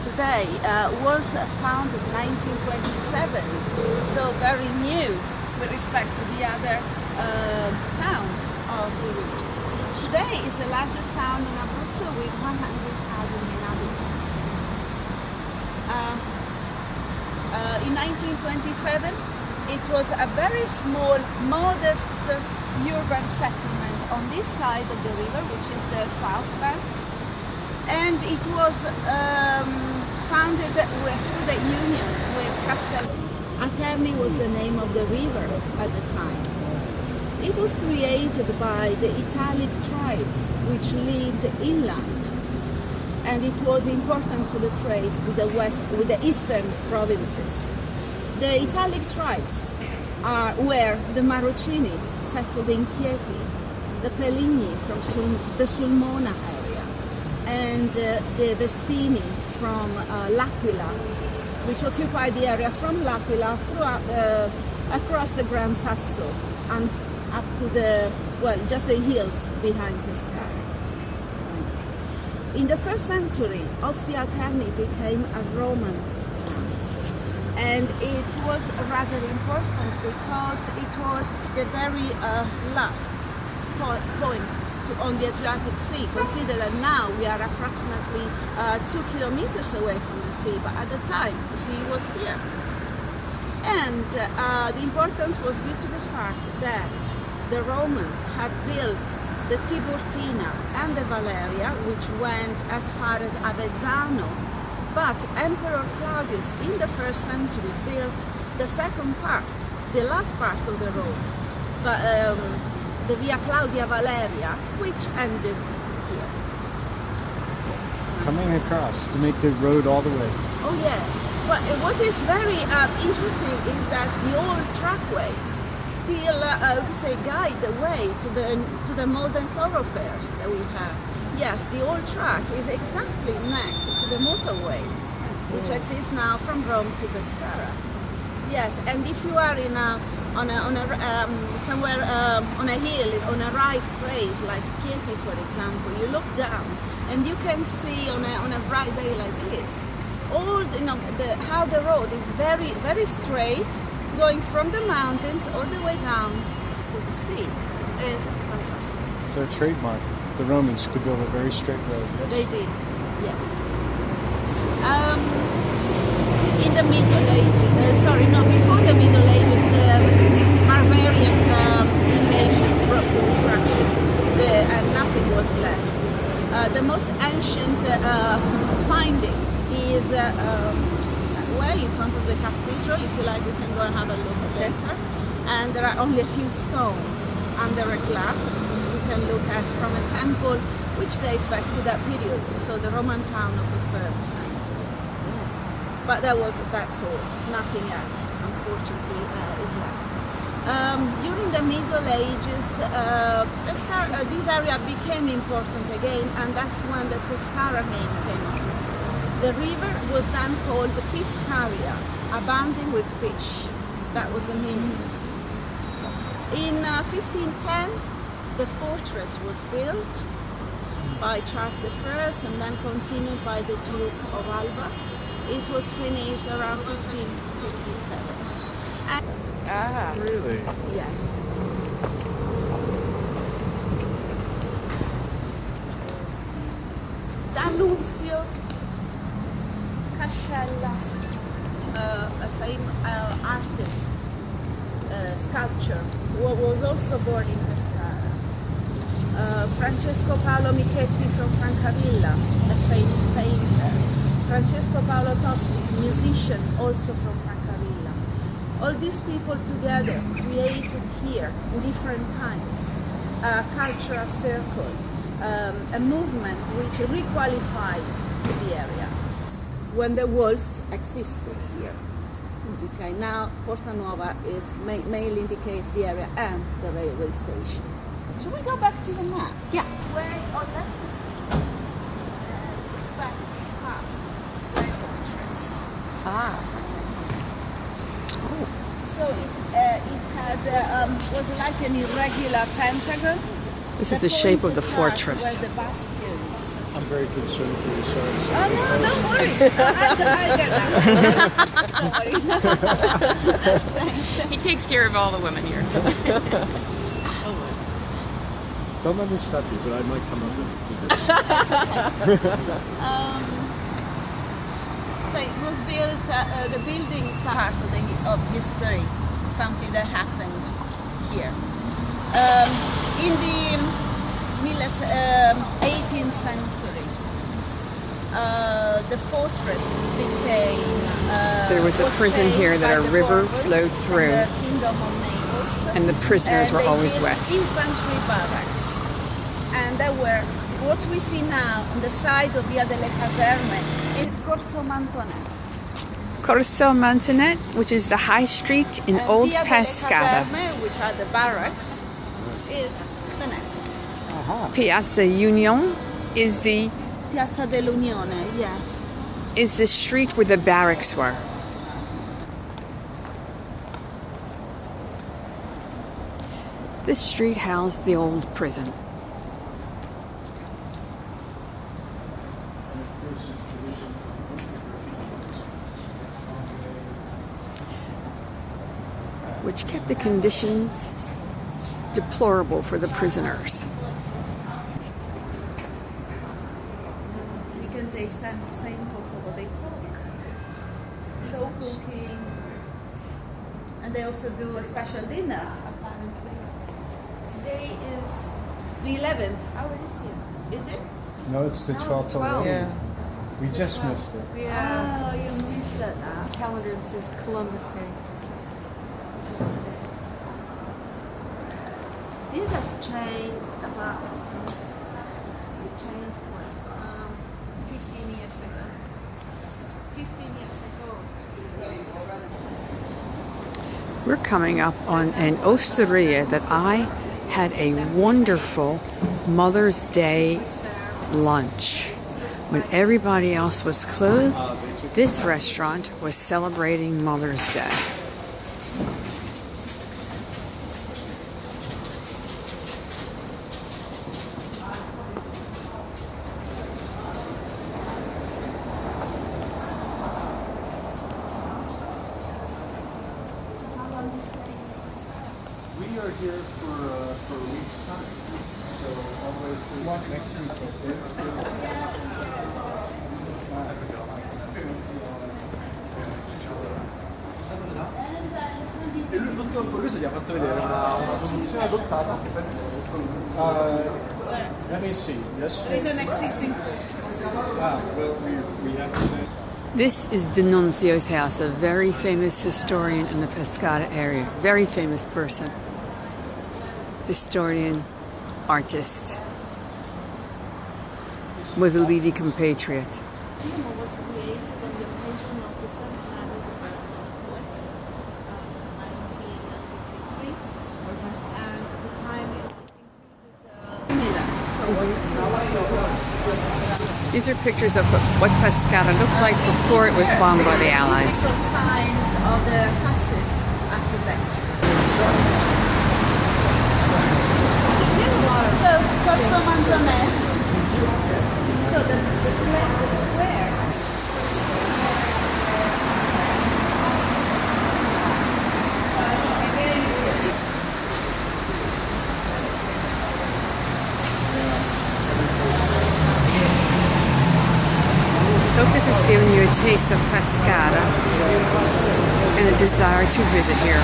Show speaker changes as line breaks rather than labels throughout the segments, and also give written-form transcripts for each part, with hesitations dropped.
today was founded in 1927, so very new with respect to the other towns of the region. Today is the largest town in Abruzzo with 100,000 inhabitants. In 1927, it was a very small, modest urban settlement on this side of the river, which is the south bank, and it was founded through the union with Castello. Aterni was the name of the river at the time. It was created by the Italic tribes which lived inland, and it was important for the trades with the eastern provinces. The Italic tribes were the Marrucini, settled in Chieti, the Peligni from the Sulmona area, and the Vestini from L'Aquila, which occupied the area from L'Aquila across the Gran Sasso and up to just the hills behind Pescara. In the 1st century, Ostia Terni became a Roman town, and it was rather important because it was the very last point on the Adriatic Sea. Consider that now we are approximately 2 kilometers away from the sea, but at the time the sea was here. And the importance was due to the fact that the Romans had built the Tiburtina and the Valeria, which went as far as Avezzano, but Emperor Claudius in the 1st century built the second part, the last part of the road, the Via Claudia Valeria, which ended here.
Coming across to make the road all the way.
Oh yes, but what is very interesting is that the old trackways still guide the way to the modern thoroughfares that we have. Yes, the old track is exactly next to the motorway, which exists now from Rome to Pescara. Yes, and if you are somewhere on a hill, on a raised place like Chieti, for example, you look down and you can see on a bright day like this, how the road is very, very straight, going from the mountains all the way down to the sea. It's fantastic.
It's their trademark. The Romans could build a very straight road. Yes?
They did, yes. In the Middle Ages, before the Middle Ages, the barbarian invasions brought to destruction, and nothing was left. The most ancient finding is way in front of the cathedral. If you like, we can go and have a look later. And there are only a few stones under a glass we can look at from a temple which dates back to that period, so the Roman town of the 3rd century. But that's all. Nothing else, unfortunately, is left. During the Middle Ages, this area became important again, and that's when the Pescara name came on. The river was then called Piscaria, abounding with fish. That was the meaning. In 1510, the fortress was built by Charles I and then continued by the Duke of Alba. It was finished around 1557.
Really?
Yes. D'Annunzio Cascella, a famous artist, sculptor, who was also born in Pescara. Francesco Paolo Michetti from Francavilla, a famous painter. Francesco Paolo Tosti, musician, also from Francavilla. All these people together created here, in different times, a cultural circle, a movement which requalified the area. When the walls existed here. Okay, now Porta Nuova mainly indicates the area and the railway station. Should we go back to the map?
Yeah.
Way on left. Back past Square Fortress.
Ah.
Oh. So it had was like an irregular pentagon.
This is the shape of the fortress.
Where the bastions.
I'm very concerned for you, sorry.
Oh no, don't worry. I get that. Don't worry. Thanks.
He takes care of all the women here.
Don't let me stop you, but I might come up and visit.
So it was built, the building is part of history, something that happened here. In the 18th century, the fortress became
There was a prison here that a river flowed through,
the kingdom of Naples,
and the prisoners were
they
always
built
wet.
Infantry barracks, and there were what we see now on the side of Via delle Caserme is Corso Mantonet.
Corso Mantonet, which is the high street in
And
Old
Via delle
Pescara.
Caserme, which are the barracks, is the next one.
Piazza Union is the
Piazza dell'Unione, yes.
street where the barracks were. This street housed the old prison. Which kept the conditions deplorable for the prisoners.
You can taste samples of what they cook. Show cooking. And they also do a special dinner, apparently. Today is the 11th. Oh, it is here. Is it?
No, it's the 12th already.
Yeah.
We just missed it.
Yeah.
Oh, you missed it now.
Calendar that says Columbus Day.
This has changed a lot. So it changed what? 15 years ago. 15 years ago.
We're coming up on an osteria that I had a wonderful Mother's Day lunch. When everybody else was closed, this restaurant was celebrating Mother's Day.
We are here for a week's time. So all the way through next
E lui tutto il progresso gli ha fatto vedere una soluzione adottata per
Let me see. Yes.
There is an existing fortress.
Well, we have to.
This is D'Annunzio's house, a very famous historian in the Pescara area. Very famous person. Historian, artist. Was a leading compatriot.
Museum was created on the occasion of the centenary of the birth of West, 1963, and at the time it included
These are pictures of what Pescara looked like before it was bombed by the Allies.
typical signs of the fascist architecture. So, Corso Mantonet. So the square.
Hope this has given you a taste of Pescara and a desire to visit here.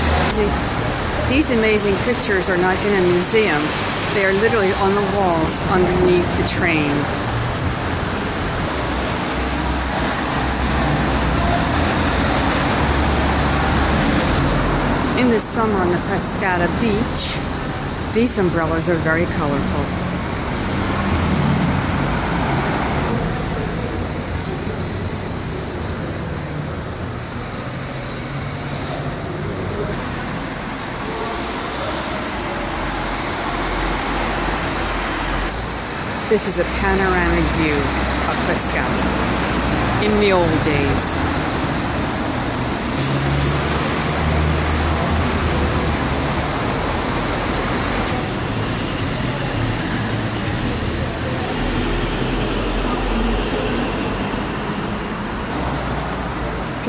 These amazing pictures are not in a museum. They are literally on the walls underneath the train. In the summer on the Pescara beach, these umbrellas are very colorful. This is a panoramic view of Pescara in the old days.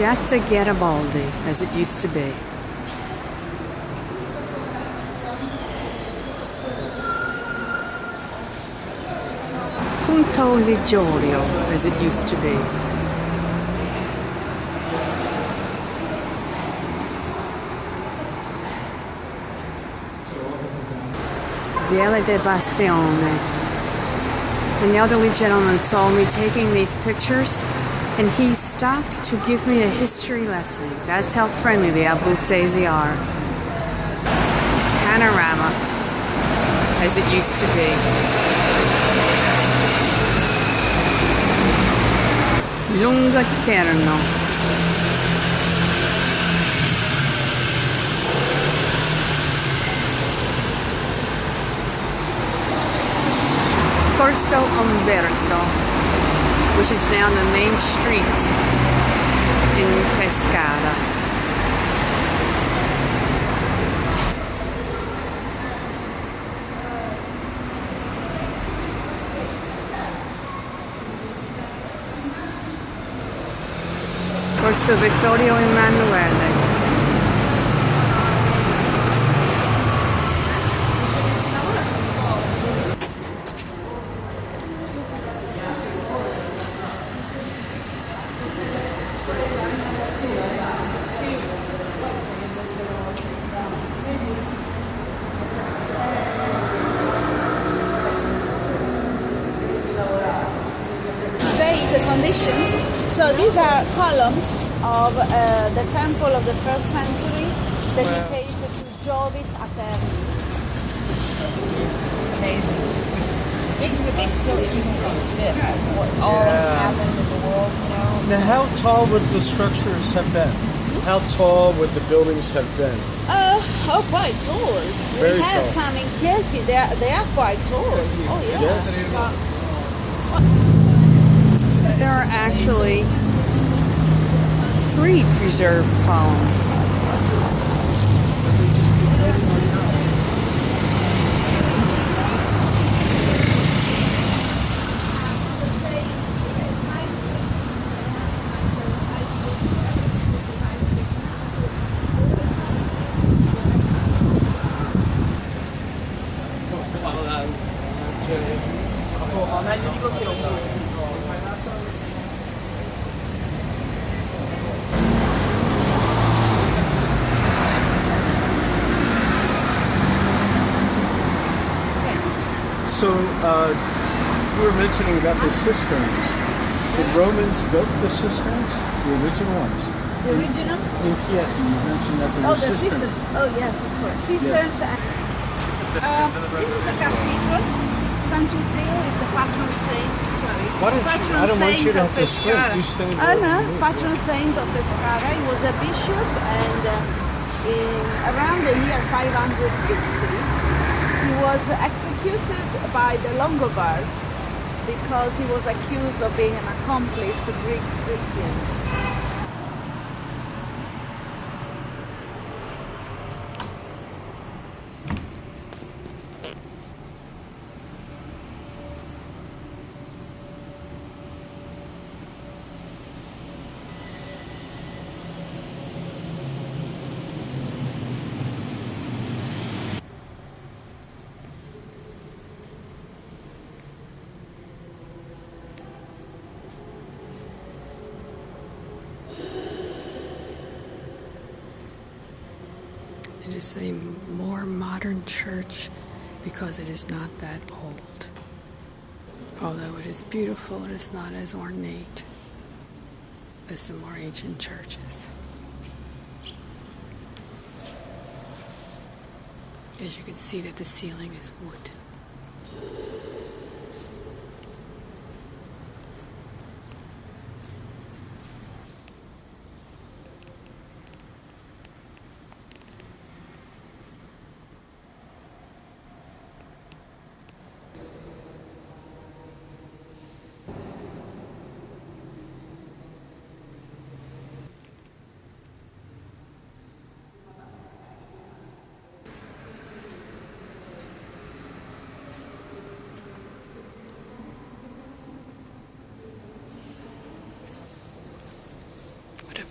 Piazza Garibaldi, as it used to be. Punto Ligorio, as it used to be. Viale de Bastione. An elderly gentleman saw me taking these pictures, and he stopped to give me a history lesson. That's how friendly the Abruzzesi are. Panorama, as it used to be. Lungo Eterno. Corso Umberto, which is now the main street in Pescara. Corso Vittorio Emanuele.
The conditions. So these are columns of the temple of the 1st century dedicated to Jovis Aterni.
Amazing. Think that they still even exist. What all has happened in the world, you know?
Now, how tall would the structures have been? How tall would the buildings have been?
Quite tall.
Very
we have
tall.
some in Chieti. They are quite tall. Oh yeah.
Yes.
There are actually 3 preserved columns.
So, you were mentioning about the cisterns. The Romans built the cisterns, the original ones.
The original?
In Chieti, you mentioned that there
Oh,
were
the
cisterns.
cistern. Oh yes, of course. Cisterns. This is the cathedral. San Cipriano is the patron saint. Sorry.
Why don't you-
patron
I don't want
saint
you to
of
have to sprint.
Pescara.
You stay
Oh
there.
no, patron saint of Pescara. He was a bishop, and in around the year 550, he was executed by the Longobards because he was accused of being an accomplice to Greek Christians.
It is a more modern church because it is not that old. Although it is beautiful, it is not as ornate as the more ancient churches. As you can see that the ceiling is wood.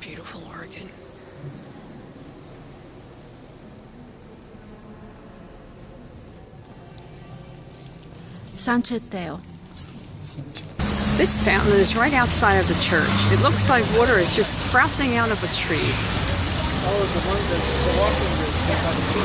beautiful organ.
San Cetteo.
This fountain is right outside of the church. It looks like water is just sprouting out of a tree.
Oh, the one that's the walking route by the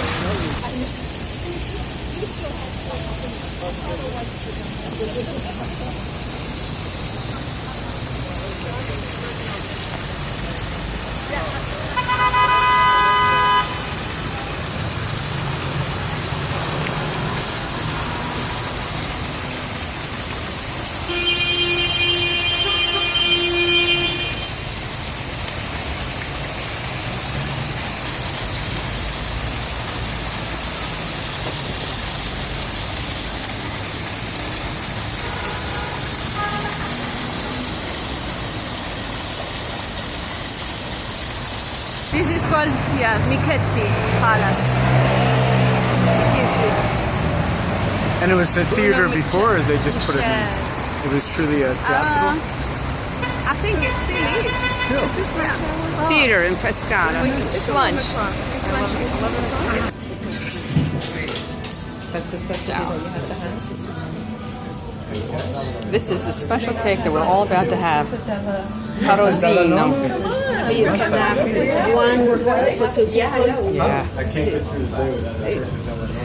This is called, yeah, Michetti Palace. It is beautiful.
And it was a theater before, or they just put it in? It was truly a theatrical?
I think it still is.
Still.
Yeah.
Theater in Pescara.
It's lunch.
That's the specialty that you have to have.
This is the special cake that we're all about to have. Carosino.
You can have one for two people.
Yeah.
I can't get through the day without it.